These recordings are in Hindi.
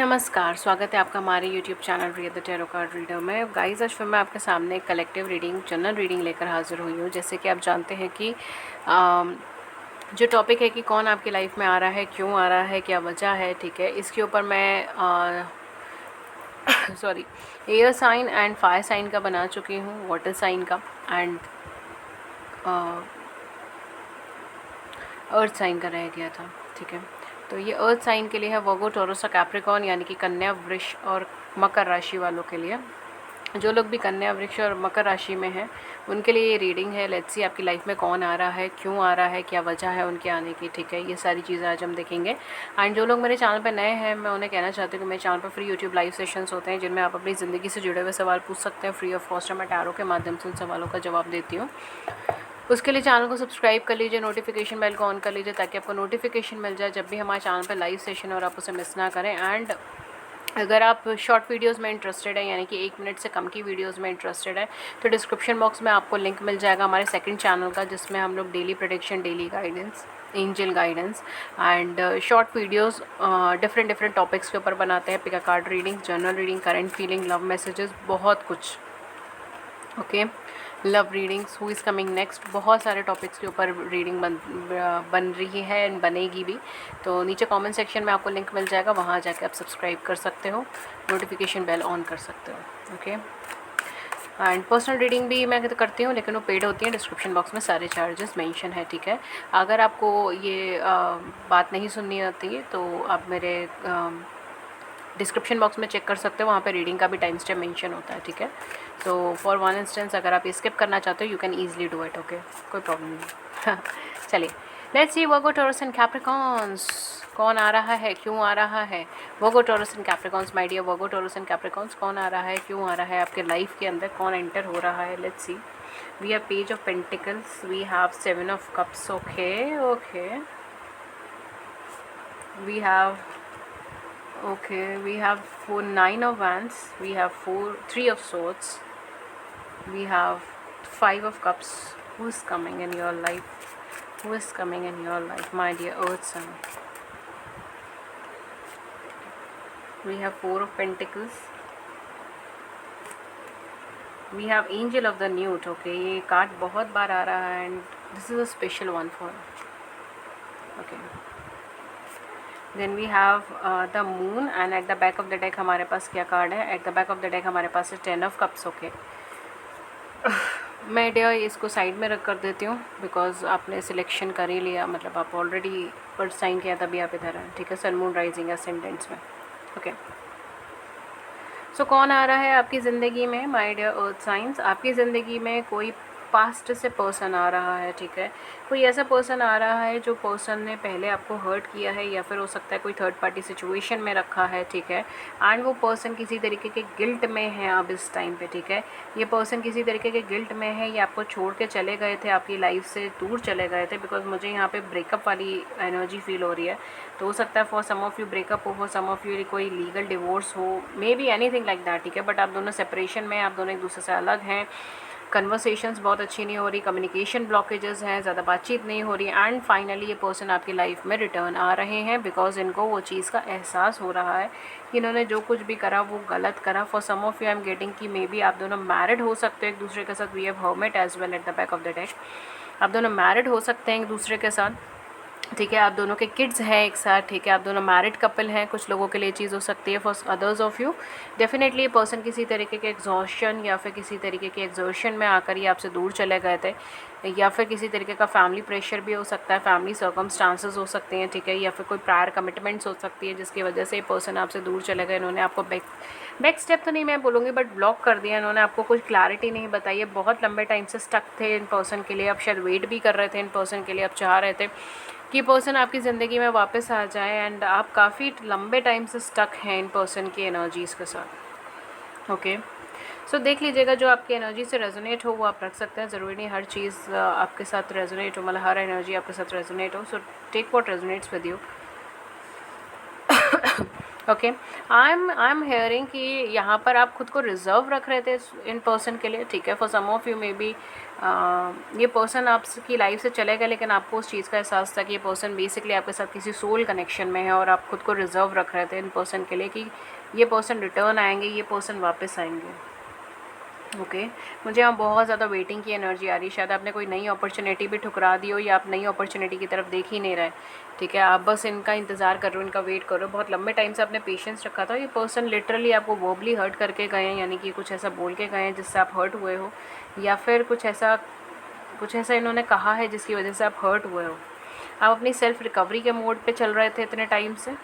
नमस्कार, स्वागत है आपका हमारे YouTube channel read the tarot card reader में। गाइस, आज फिर मैं आपके सामने एक कलेक्टिव रीडिंग, जनरल रीडिंग लेकर हाजिर हुई हूँ। जैसे कि आप जानते हैं कि जो टॉपिक है कि कौन आपकी लाइफ में आ रहा है, क्यों आ रहा है, क्या वजह है, ठीक है, इसके ऊपर मैं sorry, air sign and fire sign का बना चुकी हूँ, वाटर साइन का एंड अर्थ साइन का रह गया था, ठीक है। तो ये अर्थ साइन के लिए है, वर्गो, टॉरस और कैप्रिकॉर्न, यानी कि कन्या, वृष और मकर राशि वालों के लिए। जो लोग भी कन्या, वृक्ष और मकर राशि में हैं उनके लिए ये रीडिंग है। लेट्स सी आपकी लाइफ में कौन आ रहा है, क्यों आ रहा है, क्या वजह है उनके आने की, ठीक है। ये सारी चीज़ें आज हम देखेंगे। एंड जो लोग मेरे चैनल पर नए हैं, मैं उन्हें कहना चाहती हूँ कि मेरे चैनल पर फ्री यूट्यूब लाइव सेशंस होते हैं जिनमें आप अपनी ज़िंदगी से जुड़े हुए सवाल पूछ सकते हैं फ्री ऑफ कॉस्ट। मैं टैरो के माध्यम से उन सवालों का जवाब देती हूँ। उसके लिए चैनल को सब्सक्राइब कर लीजिए, नोटिफिकेशन बेल को ऑन कर लीजिए ताकि आपको नोटिफिकेशन मिल जाए जब भी हमारे चैनल पर लाइव सेशन और आप उसे मिस ना करें। एंड अगर आप शॉर्ट वीडियोस में इंटरेस्टेड है, यानी कि 1 मिनट से कम की वीडियोस में इंटरेस्टेड है, तो डिस्क्रिप्शन बॉक्स में आपको लिंक मिल जाएगा हमारे सेकंड चैनल का, जिसमें हम लोग daily prediction, daily guidance, angel guidance and short videos different topics के ऊपर बनाते हैं। Pick a card reading, journal reading, current feeling, love messages, बहुत कुछ, okay. Love readings, who is coming next, बहुत सारे टॉपिक्स के ऊपर रीडिंग बन रही है एंड बनेगी भी। तो नीचे कमेंट सेक्शन में आपको लिंक मिल जाएगा, वहाँ जाके आप सब्सक्राइब कर सकते हो, नोटिफिकेशन बेल ऑन कर सकते हो, ओके। एंड पर्सनल रीडिंग भी मैं करती हूँ, लेकिन वो पेड होती है। डिस्क्रिप्शन बॉक्स में सारे चार्जेस मेंशन है, ठीक है। अगर आपको ये बात नहीं सुननी आती तो आप मेरे डिस्क्रिप्शन बॉक्स में चेक कर सकते हो, वहाँ पे रीडिंग का भी टाइम स्टैम्प मेंशन होता है, ठीक है। तो फॉर वन इंस्टेंस अगर आप स्किप करना चाहते हो, you can easily do it, okay, कोई प्रॉब्लम नहीं। चलिए, let's see Virgo, Taurus and Capricorns, कौन आ रहा है, क्यों आ रहा है। Virgo, Taurus and Capricorns, my dear Virgo, Taurus and Capricorns, कौन आ रहा है, क्यों आ रहा है, आपके लाइफ के अंदर कौन एंटर हो रहा है। Let's see, we have page of pentacles, we have 7 of cups, okay okay, we have, okay, we have 9 of wands, we have 3 of swords, we have 5 of cups. Who is coming in your life, who is coming in your life, my dear earth son. We have 4 of pentacles, we have angel of the newt, okay, ये कार्ड बहुत बार आ रहा है and this is a special one for, okay. Then we have the moon and at the back of the deck हमारे पास क्या कार्ड है, at the back of the deck हमारे पास है 10 ऑफ कप्स, ओके। मैं डियर इसको साइड में रख कर देती हूँ बिकॉज आपने सिलेक्शन कर ही लिया, मतलब आप ऑलरेडी फर्स्ट साइन किया तभी आप इधर हैं, ठीक है। सन, मून, राइजिंग असेंडेंट्स में, ओके। सो कौन आ रहा है आपकी ज़िंदगी में, माय डियर अर्थ साइंस। आपकी ज़िंदगी में कोई पास्ट से पर्सन आ रहा है, ठीक है। कोई ऐसा पर्सन आ रहा है जो पर्सन ने पहले आपको हर्ट किया है, या फिर हो सकता है कोई थर्ड पार्टी सिचुएशन में रखा है, ठीक है। एंड वो पर्सन किसी तरीके के गिल्ट में है अब इस टाइम पे, ठीक है। ये पर्सन किसी तरीके के गिल्ट में है, ये आपको छोड़ के चले गए थे, आपकी लाइफ से दूर चले गए थे, बिकॉज मुझे यहाँ पे ब्रेकअप वाली एनर्जी फील हो रही है। तो हो सकता है for some of you breakup हो, फॉर सम ऑफ यू कोई लीगल डिवोर्स हो, maybe anything like that, ठीक है। बट आप दोनों सेपरेशन में, आप दोनों एक दूसरे से अलग हैं, कन्वर्सेशंस बहुत अच्छी नहीं हो रही, कम्युनिकेशन ब्लॉकेजेस हैं, ज़्यादा बातचीत नहीं हो रही, एंड फाइनली ये पर्सन आपकी लाइफ में रिटर्न आ रहे हैं बिकॉज इनको वो चीज़ का एहसास हो रहा है कि इन्होंने जो कुछ भी करा वो गलत करा। For some of you I am getting कि मे बी आप दोनों मैरिड हो सकते हो एक दूसरे के साथ, we have hermit as well at the back of the deck. आप दोनों मैरिड हो सकते हैं एक दूसरे के साथ, ठीक है। आप दोनों के किड्स हैं एक साथ, ठीक है। आप दोनों मैरिड कपल हैं, कुछ लोगों के लिए चीज़ हो सकती है। For others of you definitely ये पर्सन किसी तरीके के एग्जॉशन या फिर किसी तरीके के एग्जर्शन में आकर ये आपसे दूर चले गए थे, या फिर किसी तरीके का फैमिली प्रेशर भी हो सकता है, फैमिली सर्कमस्टांसेस हो सकते हैं, ठीक है। या फिर कोई प्रायर कमिटमेंट्स हो सकती है जिसकी वजह से ये पर्सन आपसे दूर चले गए। इन्होंने आपको बैक स्टेप तो नहीं मैं बोलूँगी, बट ब्लॉक कर दिया इन्होंने, आपको कुछ क्लैरिटी नहीं बताई है। बहुत लंबे टाइम से स्टक थे इन पर्सन के लिए, आप शायद वेट भी कर रहे थे इन पर्सन के लिए, आप चाह रहे थे कि पर्सन आपकी ज़िंदगी में वापस आ जाए, एंड आप काफ़ी लंबे टाइम से स्टक हैं इन पर्सन की एनर्जीज़ के साथ, ओके। सो देख लीजिएगा जो आपकी एनर्जी से रेजोनेट हो वो आप रख सकते हैं, ज़रूरी नहीं हर चीज़ आपके साथ रेजोनेट हो, मतलब हर एनर्जी आपके साथ रेजोनेट हो। So take what resonates with you. Okay. I am hearing कि यहाँ पर आप खुद को रिजर्व रख रहे थे इन पर्सन के लिए, ठीक है। For some of you maybe ये पर्सन आपकी लाइफ से चले गए, लेकिन आपको उस चीज़ का एहसास था कि ये पर्सन बेसिकली आपके साथ किसी सोल कनेक्शन में है, और आप खुद को रिजर्व रख रहे थे इन पर्सन के लिए कि ये पर्सन रिटर्न आएंगे, ये पर्सन वापस आएंगे। ओके मुझे यहाँ बहुत ज़्यादा वेटिंग की एनर्जी आ रही है। शायद आपने कोई नई अपॉर्चुनिटी भी ठुकरा दी हो, या आप नई अपॉर्चुनिटी की तरफ देख ही नहीं रहे, ठीक है। आप बस इनका इंतज़ार कर रहे हो, इनका वेट करो। बहुत लंबे टाइम से आपने पेशेंस रखा था। ये पर्सन लिटरली आपको वर्बली हर्ट करके गए हैं, यानी कि कुछ ऐसा बोल के गए हैं जिससे आप हर्ट हुए हो, या फिर कुछ ऐसा इन्होंने कहा है जिसकी वजह से आप हर्ट हुए हो। आप अपनी सेल्फ रिकवरी के मोड पे चल रहे थे इतने टाइम से,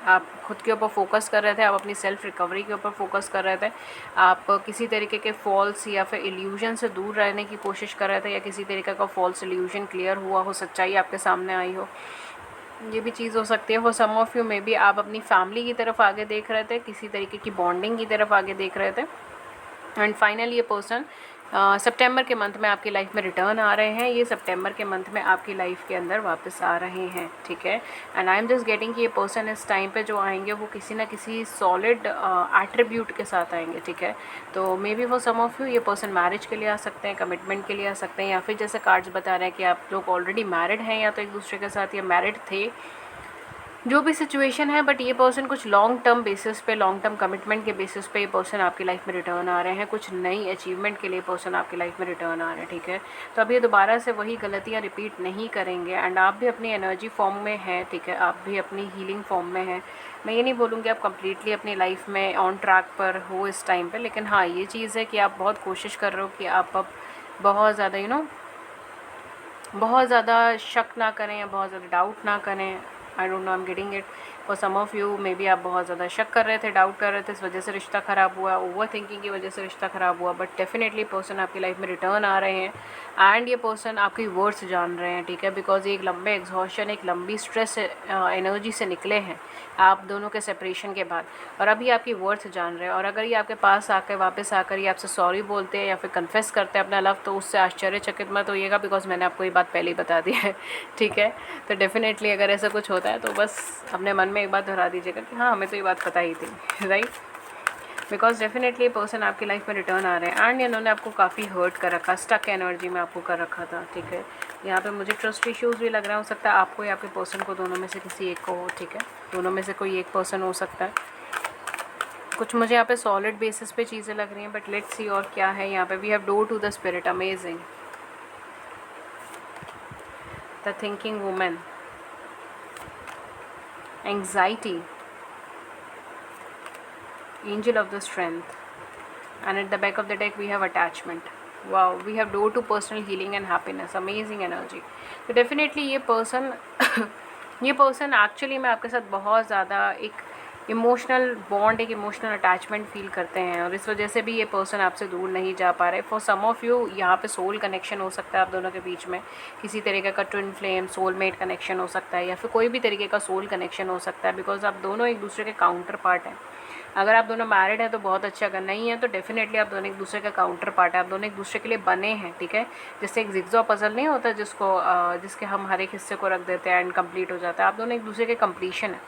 आप खुद के ऊपर फोकस कर रहे थे, आप अपनी सेल्फ रिकवरी के ऊपर फोकस कर रहे थे, आप किसी तरीके के फॉल्स या फिर इल्यूजन से दूर रहने की कोशिश कर रहे थे, या किसी तरीके का फॉल्स इल्यूजन क्लियर हुआ हो, सच्चाई आपके सामने आई हो, ये भी चीज़ हो सकती है। For some of you maybe आप अपनी फैमिली की तरफ आगे देख रहे थे, किसी तरीके की बॉन्डिंग की तरफ आगे देख रहे थे, एंड फाइनली ये पर्सन सितंबर के मंथ में आपकी लाइफ में रिटर्न आ रहे हैं। ये सितंबर के मंथ में आपकी लाइफ के अंदर वापस आ रहे हैं, ठीक है। And I am just getting कि ये पर्सन इस टाइम पे जो आएंगे वो किसी ना किसी सॉलिड एट्रीब्यूट के साथ आएंगे, ठीक है। तो maybe for some of you ये पर्सन मैरिज के लिए आ सकते हैं, कमिटमेंट के लिए आ सकते हैं, या फिर जैसे कार्ड्स बता रहे हैं कि आप लोग ऑलरेडी मैरिड हैं या तो एक दूसरे के साथ, या मैरिड थे, जो भी सिचुएशन है। बट ये पर्सन कुछ लॉन्ग टर्म बेसिस पे, लॉन्ग टर्म कमिटमेंट के बेसिस पे ये पर्सन आपकी लाइफ में रिटर्न आ रहे हैं। कुछ नई अचीवमेंट के लिए पर्सन आपकी लाइफ में रिटर्न आ रहे हैं, ठीक है। तो अब ये दोबारा से वही गलतियाँ रिपीट नहीं करेंगे, एंड आप भी अपनी एनर्जी फॉर्म में हैं, ठीक है। आप भी अपनी हीलिंग फॉर्म में हैं। मैं ये नहीं बोलूँगी आप कम्प्लीटली अपनी लाइफ में ऑन ट्रैक पर हो इस टाइम पर, लेकिन हाँ ये चीज़ है कि आप बहुत कोशिश कर रहे हो कि आप अब बहुत ज़्यादा बहुत ज़्यादा शक ना करें या बहुत ज़्यादा डाउट ना करें। I don't know, I am getting it. For some of you maybe आप बहुत ज़्यादा शक कर रहे थे, डाउट कर रहे थे, इस वजह से रिश्ता ख़राब हुआ, ओवर थिंकिंग की वजह से रिश्ता ख़राब हुआ। बट डेफिनेटली पर्सन आपकी लाइफ में रिटर्न आ रहे हैं, एंड ये पर्सन आपकी वर्ड्स जान रहे हैं, ठीक है। बिकॉज एक लंबे एग्जॉशन, एक लंबी स्ट्रेस एनर्जी से निकले हैं आप दोनों के सेपरेशन के बाद, और अभी आपकी वर्ड्स जान रहे हैं। और अगर ये आपके पास आकर वापस आकर ये आपसे सॉरी बोलते हैं या फिर कन्फेस करते हैं अपना लव, तो उससे आश्चर्यचकित मत होइएगा, बिकॉज मैंने आपको ये बात पहले ही बता दी है, ठीक है। तो डेफिनेटली अगर ऐसा कुछ होता है तो बस अपने मन में एक बात दोहरा दीजिएगा कि हाँ हमें तो ये बात पता ही थी, राइट। बिकॉज डेफिनेटली पर्सन आपकी लाइफ में रिटर्न आ रहे हैं, एंड इन्होंने आपको काफ़ी हर्ट कर रखा, स्टक एनर्जी में आपको कर रखा था, ठीक है। यहाँ पे मुझे ट्रस्ट इश्यूज़ भी लग रहा हो सकता है आपको या आपके पर्सन को, दोनों में से किसी एक को हो, ठीक है। दोनों में से कोई एक पर्सन हो सकता है। कुछ मुझे यहाँ पे सॉलिड बेसिस पे चीज़ें लग रही हैं, बट लेट्स सी और क्या है यहाँ पे। We have door to the spirit, amazing, the thinking women, anxiety, angel of the strength, and at the back of the deck we have attachment. Wow, we have door to personal healing and happiness, amazing energy. तो definitely ये person ये person actually में आपके साथ बहुत ज़्यादा एक इमोशनल बॉन्ड, एक इमोशनल अटैचमेंट फील करते हैं, और इस वजह से भी ये पर्सन आपसे दूर नहीं जा पा रहे। फॉर सम ऑफ यू यहाँ पे सोल कनेक्शन हो सकता है आप दोनों के बीच में, किसी तरीके का ट्विन फ्लेम सोलमेट कनेक्शन हो सकता है, या फिर कोई भी तरीके का सोल कनेक्शन हो सकता है, बिकॉज आप दोनों एक दूसरे के काउंटर पार्ट हैं। अगर आप दोनों मैरिड हैं तो बहुत अच्छा, अगर नहीं है तो डेफिनेटली आप दोनों एक दूसरे का काउंटर पार्ट है, आप दोनों एक दूसरे के लिए बने हैं, ठीक है। जैसे एक जिग्जॉ पजल नहीं होता जिसके हम हर एक हिस्से को रख देते हैं एंड कंप्लीट हो जाता है, आप दोनों एक दूसरे के कंप्लीशन है,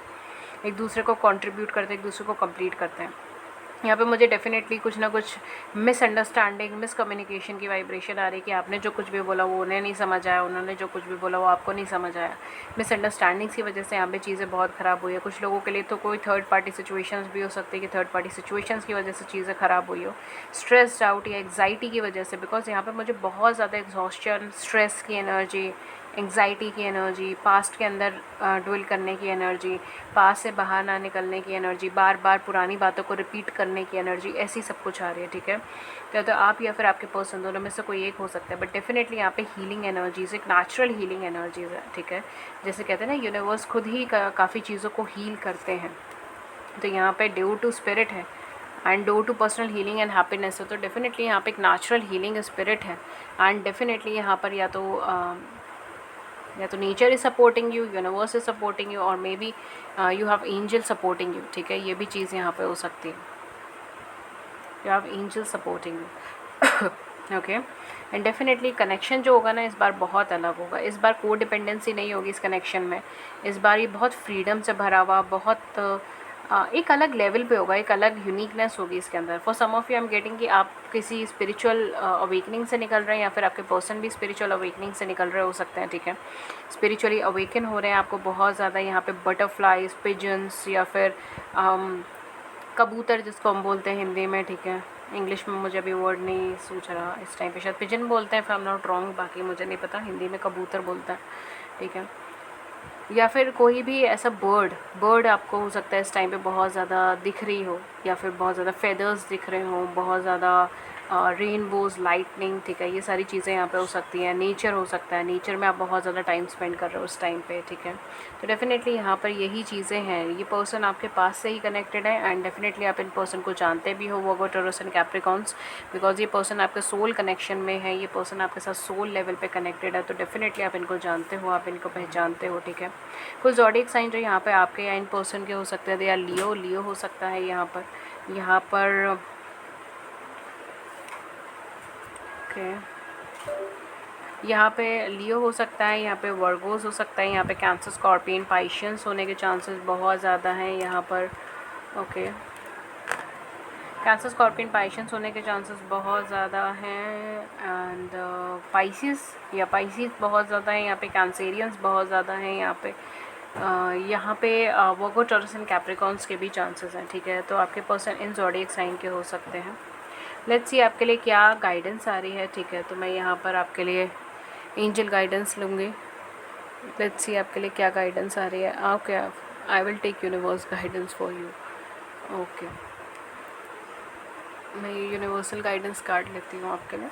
एक दूसरे को कंट्रीब्यूट करते हैं, एक दूसरे को कंप्लीट करते हैं। यहाँ पे मुझे डेफिनेटली कुछ ना कुछ मिसअंडरस्टैंडिंग, मिसकम्युनिकेशन की वाइब्रेशन आ रही है कि आपने जो कुछ भी बोला वो उन्हें नहीं समझ आया, उन्होंने जो कुछ भी बोला वो आपको नहीं समझ आया। मिसअंडरस्टैंडिंग्स की वजह से यहाँ पे चीज़ें बहुत ख़राब हुई है। कुछ लोगों के लिए तो कोई थर्ड पार्टी सिचुएशंस भी हो सकती है कि थर्ड पार्टी सिचुएशंस की वजह से चीज़ें ख़राब हुई हो, स्ट्रेस्ड आउट या एग्जाइटी की वजह से। बिकॉज यहाँ पर मुझे बहुत ज़्यादा एग्जॉस्शन, स्ट्रेस की एनर्जी, एंग्जाइटी की एनर्जी, पास्ट के अंदर ड्वेल करने की एनर्जी, पास्ट से बाहर ना निकलने की एनर्जी, बार बार पुरानी बातों को रिपीट करने की एनर्जी, ऐसी सब कुछ आ रही है, ठीक है। तो आप या फिर आपके पर्सन, दोनों में से कोई एक हो सकता है, बट डेफिनेटली यहाँ पे हीलिंग एनर्जीज, एक नेचुरल हीलिंग एनर्जीज है, ठीक है। जैसे कहते हैं ना यूनिवर्स खुद ही काफ़ी चीज़ों को हील करते हैं, तो यहाँ पे ड्यू टू स्पिरिट है and door to personal healing and happiness है। तो डेफिनेटली यहाँ पे एक नेचुरल हीलिंग स्पिरिट है, एंड डेफिनेटली यहाँ पर या तो nature is supporting you, universe is supporting you, और maybe you have angel supporting you, ठीक है। ये भी चीज़ यहाँ पे हो सकती है, you have angel supporting you, okay. And definitely connection जो होगा ना इस बार बहुत अलग होगा। इस बार को डिपेंडेंसी नहीं होगी इस कनेक्शन में, इस बार ये बहुत फ्रीडम से भरा हुआ, बहुत एक अलग लेवल पे होगा, एक अलग यूनिकनेस होगी इसके अंदर। For some of you I am getting कि आप किसी स्पिरिचुअल अवेकनिंग से निकल रहे हैं, या फिर आपके पर्सन भी स्पिरिचुअल अवेकनिंग से निकल रहे हो सकते हैं, ठीक है। स्पिरिचुअली अवेकन हो रहे हैं, आपको बहुत ज़्यादा यहाँ पे बटरफ्लाइज, पिजन्स, या फिर कबूतर जिसको हम बोलते हैं हिंदी में, ठीक है। इंग्लिश में मुझे अभी वर्ड नहीं सूझ रहा इस टाइम पे, शायद पिजन बोलते हैं, if I am not wrong, बाकी मुझे नहीं पता। हिंदी में कबूतर बोलता है, ठीक है। या फिर कोई भी ऐसा बर्ड आपको हो सकता है इस टाइम पे बहुत ज़्यादा दिख रही हो, या फिर बहुत ज़्यादा फेदर्स दिख रहे हो, बहुत ज़्यादा रेनबोज, लाइटनिंग, ठीक है। ये सारी चीज़ें यहाँ पे हो सकती हैं। नेचर हो सकता है, नेचर में आप बहुत ज़्यादा टाइम स्पेंड कर रहे हो उस टाइम पे, ठीक है। तो डेफिनेटली यहाँ पर यही चीज़ें हैं। ये पर्सन आपके पास से ही कनेक्टेड है, एंड डेफिनेटली आप इन पर्सन को जानते भी हो, वर्गो, टॉरस एंड कैप्रिकॉर्न्स, बिकॉज ये पर्सन आपके सोल कनेक्शन में है, ये पर्सन आपके साथ सोल लेवल पे कनेक्टेड है। तो डेफिनेटली आप इनको जानते हो, आप इनको पहचानते हो, ठीक है। कुछ ज़ोडिएक साइन जो यहाँ पे आपके या इन पर्सन के हो सकते हैं, या लियो हो सकता है यहाँ पर ओके, यहाँ पे लियो हो सकता है, यहाँ पे वर्गोस हो सकता है, यहाँ पे कैंसर, स्कॉर्पियन, पाइशियंस होने के चांसेस बहुत ज़्यादा हैं यहाँ पर। ओके, कैंसर, स्कॉर्पियन, पाइशियंस होने के चांसेस बहुत ज़्यादा हैं, एंड पाइसिस या पाइसिस बहुत ज़्यादा है यहाँ पे, कैंसेरियंस बहुत ज़्यादा हैं यहाँ पे वर्गो, टॉरस एंड कैप्रिकॉर्न्स के भी चांसेस हैं, ठीक है। तो आपके पर्सन इन ज़ोडिएक साइन के हो सकते हैं। लेट्स सी आपके लिए क्या गाइडेंस आ रही है, ठीक है। तो मैं यहाँ पर आपके लिए एंजल गाइडेंस लूँगी। लेट्स सी आपके लिए क्या गाइडेंस आ रही है। Okay, I will take universe guidance for you. Okay, मैं ये यूनिवर्सल गाइडेंस कार्ड लेती हूँ आपके लिए।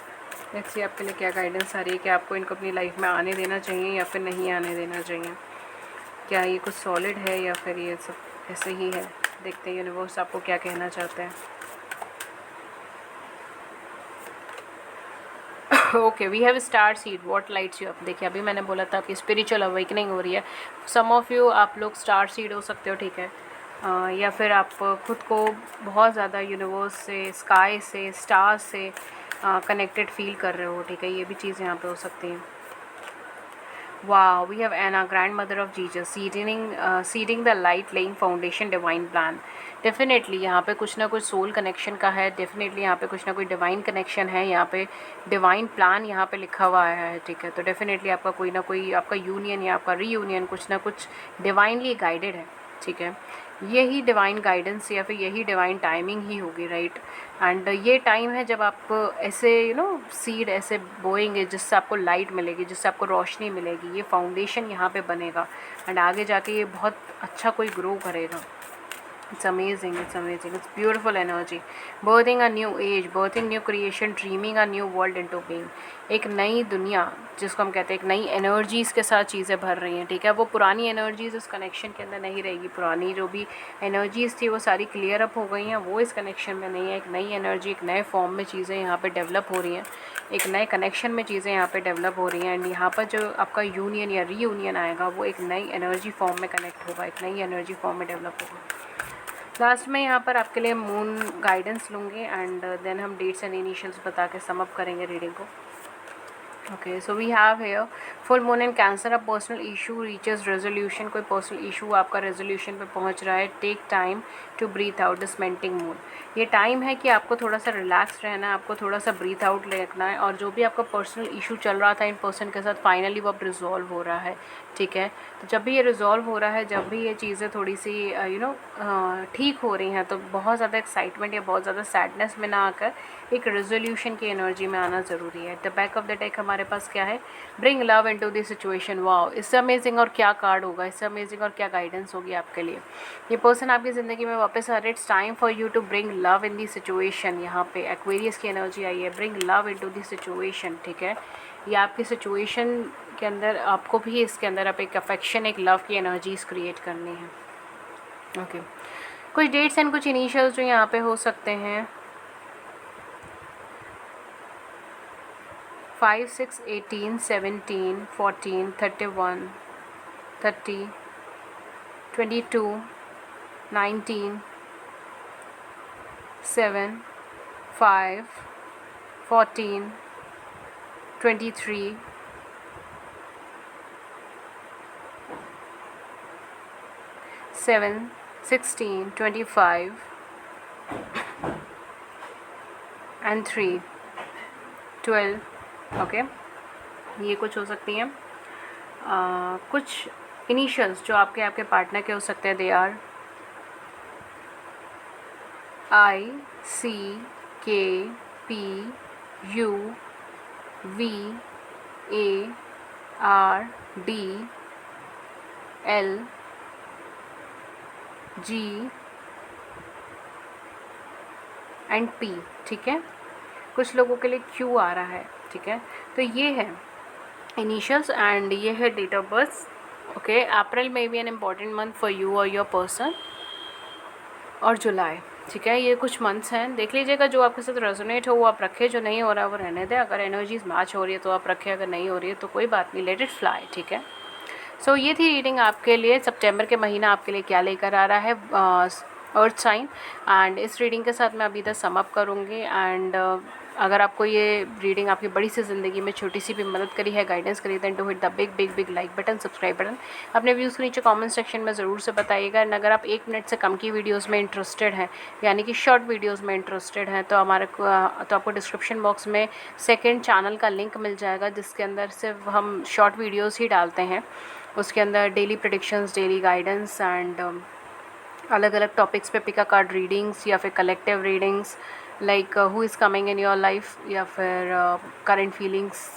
लेट्स सी आपके लिए क्या गाइडेंस आ रही है कि आपको इनको अपनी लाइफ में आने देना चाहिए या फिर नहीं आने देना चाहिए। क्या ये कुछ सॉलिड है या फिर ये सब ऐसे ही है। देखते हैं यूनिवर्स आपको क्या कहना चाहते हैं। Okay, we have star seed, what lights you up. देखिए, अभी मैंने बोला था कि स्पिरिचुअल अवेकनिंग हो रही है। सम ऑफ यू, आप लोग स्टार सीड हो सकते हो, ठीक है। या फिर आप खुद को बहुत ज़्यादा यूनिवर्स से, स्काई से, स्टार से कनेक्टेड फील कर रहे हो, ठीक है। ये भी चीज़ यहाँ पे हो सकती हैं। Wow, we have Anna, grandmother of Jesus, seeding the light, laying foundation, divine plan. Definitely यहाँ पे कुछ ना कुछ सोल कनेक्शन का है, डेफिनेटली यहाँ पे कुछ ना कुछ डिवाइन कनेक्शन है, यहाँ पे डिवाइन प्लान यहाँ पे लिखा हुआ है, ठीक है। तो डेफिनेटली आपका कोई ना कोई आपका यूनियन या आपका रीयूनियन कुछ ना कुछ डिवाइनली गाइडेड है, ठीक है। यही डिवाइन गाइडेंस या फिर यही डिवाइन टाइमिंग ही होगी, राइट। एंड ये टाइम है जब आप ऐसे सीड ऐसे बोएंगे जिससे आपको लाइट मिलेगी, जिससे आपको रोशनी मिलेगी, ये फाउंडेशन यहाँ पे बनेगा, एंड आगे जाके ये बहुत अच्छा कोई ग्रो करेगा। It's amazing, it's amazing, it's beautiful energy. Birthing a new age, birthing new creation, dreaming a new world into being. एक नई दुनिया जिसको हम कहते हैं, एक नई एनर्जीज़ के साथ चीज़ें भर रही हैं, ठीक है। वो पुरानी एनर्जीज़ इस कनेक्शन के अंदर नहीं रहेगी। पुरानी जो भी एनर्जीज़ थी वो सारी क्लियर अप हो गई हैं, वो इस कनेक्शन में नहीं है। एक नई एनर्जी, एक नए फॉर्म में चीज़ें यहाँ पे डेवलप हो रही हैं, एक नए कनेक्शन में चीज़ें यहाँ पे डेवलप हो रही हैं। एंड यहाँ पर जो आपका यूनियन या रीयूनियन आएगा वो एक नई एनर्जी फॉर्म में कनेक्ट होगा, एक नई एनर्जी फॉर्म में डेवलप होगा। लास्ट में यहाँ पर आपके लिए मून गाइडेंस लूँगी, एंड देन हम डेट्स एंड इनिशियल्स बता के सम अप करेंगे रीडिंग को। Okay, so we have here full moon in Cancer, a personal issue reaches resolution. कोई पर्सनल इशू आपका रेजोल्यूशन पे पहुँच रहा है। Take time to breathe out, disseminating moon. ये टाइम है कि आपको थोड़ा सा रिलैक्स रहना है, आपको थोड़ा सा ब्रीथ आउट रखना है, और जो भी आपका पर्सनल इशू चल रहा था इन पर्सन के साथ, फाइनली वो अब रिजॉल्व हो रहा है, ठीक है। तो जब भी ये रिजॉल्व हो रहा है, जब भी ये चीज़ें थोड़ी सी ठीक हो रही हैं, तो बहुत ज़्यादा एक्साइटमेंट या बहुत ज़्यादा सैडनेस में ना आकर एक रेजोल्यूशन की एनर्जी में आना ज़रूरी है। The back of the deck हमारे पास क्या है, bring love into the situation. Wow, इससे अमेजिंग और क्या कार्ड होगा, इससे अमेजिंग और क्या गाइडेंस होगी आपके लिए। ये पर्सन आपकी ज़िंदगी में वापस आ रहे। It's time for you to bring love in the situation. यहाँ पे एक्वेरियस की एनर्जी आई है, bring love into the situation, ठीक है। ये आपकी सिचुएशन के अंदर आपको भी इसके अंदर आप एक अफेक्शन, एक लव की एनर्जीज क्रिएट करनी है। ओके, कुछ डेट्स एंड कुछ इनिशियल्स जो यहाँ पे हो सकते हैं। 5, 6, 18, 17, 14, 31, 30, 22, 19, 7, 5, 14, 23, 7, 16, 25 and 3, 12. ओके, ये कुछ हो सकती हैं। कुछ इनिशियल्स जो आपके पार्टनर के हो सकते हैं, they are I, C, K, P, U, V, A, R, D, L, G and P। ठीक है, कुछ लोगों के लिए Q आ रहा है। ठीक है, तो ये है इनिशियल्स एंड ये है date of birth. Okay, April में be an important month for you और योर पर्सन, और जुलाई। ठीक है, ये कुछ मंथ्स हैं, देख लीजिएगा जो आपके साथ रेजोनेट हो वो आप रखें, जो नहीं हो रहा है वो रहने दें। अगर एनर्जीज मैच हो रही है तो आप रखें, अगर नहीं हो रही है तो कोई बात नहीं, लेट इट फ्लाई। ठीक है, सो ये थी रीडिंग आपके लिए। सितंबर के महीना आपके लिए क्या लेकर आ रहा है अर्थ साइन, एंड इस रीडिंग के साथ मैं अभी इधर सम अप करूँगी। एंड अगर आपको ये रीडिंग आपकी बड़ी सी ज़िंदगी में छोटी सी भी मदद करी है, गाइडेंस करी, then to hit the big big big like button, subscribe button. अपने व्यूज़ के नीचे कमेंट सेक्शन में ज़रूर से बताइएगा। एंड अगर आप 1 मिनट से कम की वीडियोज़ में इंटरेस्टेड हैं, यानी कि शॉर्ट वीडियोज़ में इंटरेस्टेड हैं, तो तो आपको डिस्क्रिप्शन बॉक्स में सेकेंड चैनल का लिंक मिल जाएगा, जिसके अंदर सिर्फ हम शॉर्ट वीडियोज़ ही डालते हैं। उसके अंदर daily predictions, daily guidance and अलग अलग टॉपिक्स पे पिका कार्ड रीडिंग्स, या फिर collective readings like who is coming in your life, या फिर करंट फीलिंग्स,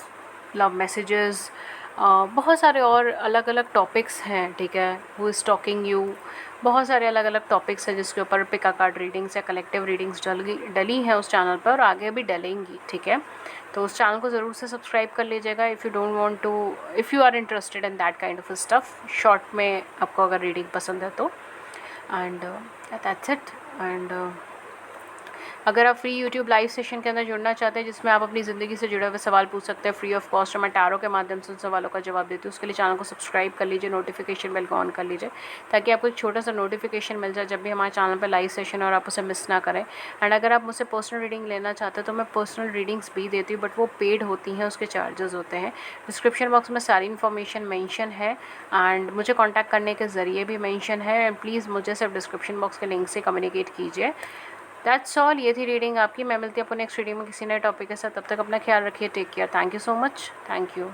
लव मैसेजेस, बहुत सारे और अलग अलग टॉपिक्स हैं। ठीक है, हु इज़ टॉकिंग यू, बहुत सारे अलग अलग टॉपिक्स हैं जिसके ऊपर पिका कार्ड रीडिंग्स या कलेक्टिव रीडिंग्स डली हैं उस चैनल पर, और आगे भी डलेंगी। ठीक है, तो उस चैनल को ज़रूर से सब्सक्राइब कर लीजिएगा if you don't want to, if you are interested in that kind of stuff, short में आपको अगर रीडिंग पसंद है तो। And that's it. एंड अगर आप फ्री यूट्यूब लाइव सेशन के अंदर जुड़ना चाहते हैं, जिसमें आप अपनी ज़िंदगी से जुड़े हुए सवाल पूछ सकते हैं फ्री ऑफ कॉस्ट, और मैं टैरो के माध्यम से उन सवालों का जवाब देती हूँ, उसके लिए चैनल को सब्सक्राइब कर लीजिए, नोटिफिकेशन बेल को ऑन कर लीजिए, ताकि आपको एक छोटा सा नोटिफिकेशन मिल जाए जब भी हमारे चैनल पर लाइव सेशन, और आप उसे मिस ना करें। एंड अगर आप मुझसे पर्सनल रीडिंग लेना चाहते हैं तो मैं पर्सनल रीडिंग्स भी देती हूँ, बट वो पेड होती हैं, उसके चार्जेस होते हैं। डिस्क्रिप्शन बॉक्स में सारी इन्फॉर्मेशन मेंशन है, एंड मुझे कांटेक्ट करने के ज़रिए भी मेंशन है। एंड प्लीज़ मुझे सिर्फ डिस्क्रिप्शन बॉक्स के लिंक से कम्युनिकेट कीजिए। दैट्स ऑल, ये थी रीडिंग आपकी। मैं मिलती हूँ आपको नेक्स्ट रीडिंग में किसी नए टॉपिक के साथ। तब तक अपना ख्याल रखिए, take care, thank you so much, thank you.